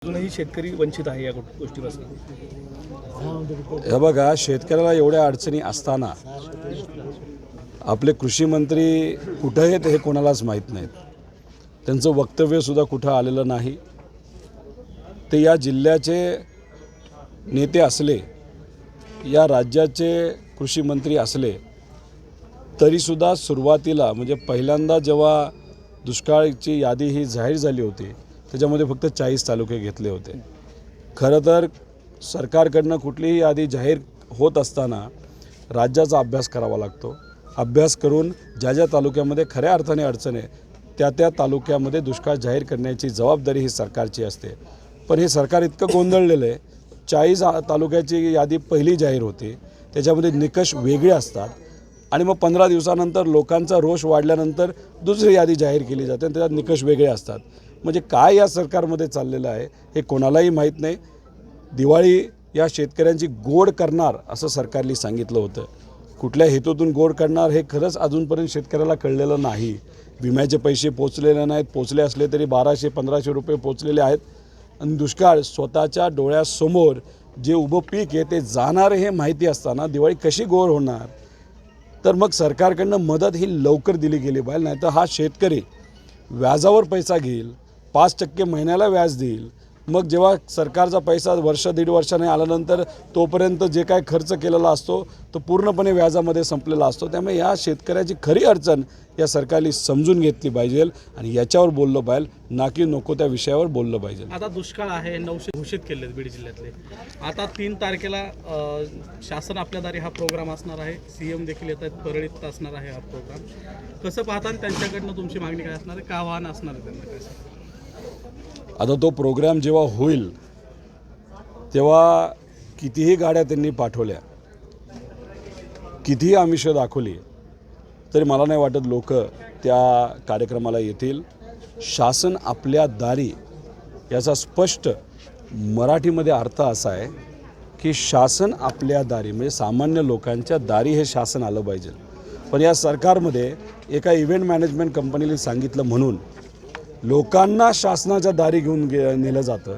अजूनही शेतकरी वंचित आहे या गोष्टीपासून। हे बघा, शेतकऱ्याला एवढ्या अडचणी असताना आपले कृषी मंत्री कुठे आहेत हे कोणालाच माहीत नाहीत। त्यांचं वक्तव्यसुद्धा कुठं आलेलं नाही। ते या जिल्ह्याचे नेते असले, या राज्याचे कृषी मंत्री असले तरीसुद्धा सुरुवातीला म्हणजे पहिल्यांदा जेव्हा दुष्काळाची यादी ही जाहीर झाली होती त्याच्यामध्ये फक्त 40 तालुके घेतले होते। खरं तर सरकारकडनं कुठलीही यादी जाहीर होत असताना राज्याचा अभ्यास करावा लागतो। अभ्यास करून ज्या ज्या तालुक्यामध्ये खऱ्या अर्थाने अडचण आहे त्या तालुक्यामध्ये दुष्काळ जाहीर करण्याची जबाबदारी ही सरकारची असते। पण हे सरकार इतकं गोंधळलेलं आहे, 40 तालुक्याची यादी पहिली जाहीर होती, त्याच्यामध्ये निकष वेगळे असतात आणि मग 15 दिवसानंतर लोकांचा रोष वाढल्यानंतर दुसरी यादी जाहीर केली जाते आणि त्याच्यात निकष वेगळे असतात। म्हणजे काय या सरकारमध्ये चाललेलं आहे हे कोणालाही माहीत नाही। दिवाळी या शेतकऱ्यांची गोड करणार असं सरकारने सांगितलं होतं। कुठल्या हेतूतून गोड करणार हे खरंच अजूनपर्यंत शेतकऱ्याला कळलेलं नाही। विम्याचे पैसे पोचलेले नाहीत, पोचले असले तरी 1200-1500 रुपये पोचलेले आहेत आणि दुष्काळ स्वतःच्या डोळ्यासमोर जे उभं पीक आहे ते जाणार हे माहिती असताना दिवाळी कशी गोड होणार? तर मग सरकारकडनं मदत ही लवकर दिली गेली पाहिजे, नाहीतर हा शेतकरी व्याजावर पैसा घेईल, 5% महिन्याला व्याज देईल। मग जेव्हा सरकारचा पैसा वर्ष दीड वर्षाने आल्यानंतर तोपर्यंत जे काय खर्च केलेला असतो तो पूर्णपणे व्याजामध्ये संपलेला असतो। त्यामुळे या शेतकऱ्याची खरी अडचण या सरकारने समजून घेतली पाहिजे आणि याच्यावर बोललं पाहिजे, ना की नको त्या विषयावर बोललं पाहिजे। आता दुष्काळ आहे, 900 घोषित केले बीड जिल्ह्यातले। आता 3 तारखेला शासन आपल्या दारी हा प्रोग्राम असणार आहे। सीएम देखील येत आहेत, परळीत असणार आहे हा प्रोग्राम। कसं पाहता त्यांच्याकडनं तुमची मागणी काय असणार आहे, का आव्हान असणार आहे त्यांना काय? आता तो प्रोग्राम जेव्हा होईल तेव्हा कितीही गाड्या त्यांनी पाठवल्या, कितीही आमिष दाखवली तरी मला नाही वाटत लोक त्या कार्यक्रमाला येतील। शासन आपल्या दारी याचा स्पष्ट मराठीमध्ये अर्थ असा आहे की शासन आपल्या दारी म्हणजे सामान्य लोकांच्या दारी हे शासन आलं पाहिजे। पण या सरकारमध्ये एका इव्हेंट मॅनेजमेंट कंपनीने सांगितलं म्हणून लोकांना शासनाच्या दारी घेऊन नेलं जातं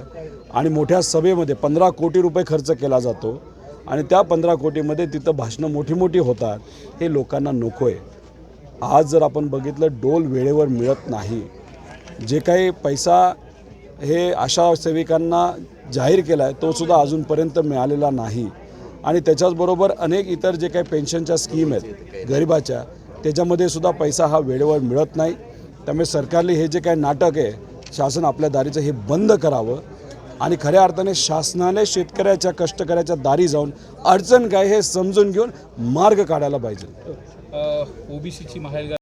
आणि मोठ्या सभेमध्ये 15 कोटी रुपये खर्च केला जातो आणि त्या 15 कोटीमध्ये तिथं भाषणं मोठी होतात। हे लोकांना नको आहे। आज जर आपण बघितलं डोल वेळेवर मिळत नाही, जे काही पैसा हे आशा सेविकांना जाहीर केला आहे तो सुद्धा अजूनपर्यंत मिळालेला नाही आणि त्याच्याचबरोबर अनेक इतर जे काही पेन्शनच्या स्कीम आहेत गरिबाच्या त्याच्यामध्ये सुद्धा पैसा हा वेळेवर मिळत नाही। त्यामुळे सरकारने हे जे काही नाटक आहे शासन आपल्या दारीचं हे बंद करावं आणि खऱ्या अर्थाने शासनाने शेतकऱ्याच्या कष्टकऱ्याच्या दारी जाऊन अडचण काय हे समजून घेऊन मार्ग काढायला पाहिजे। ओबीसीची महागाई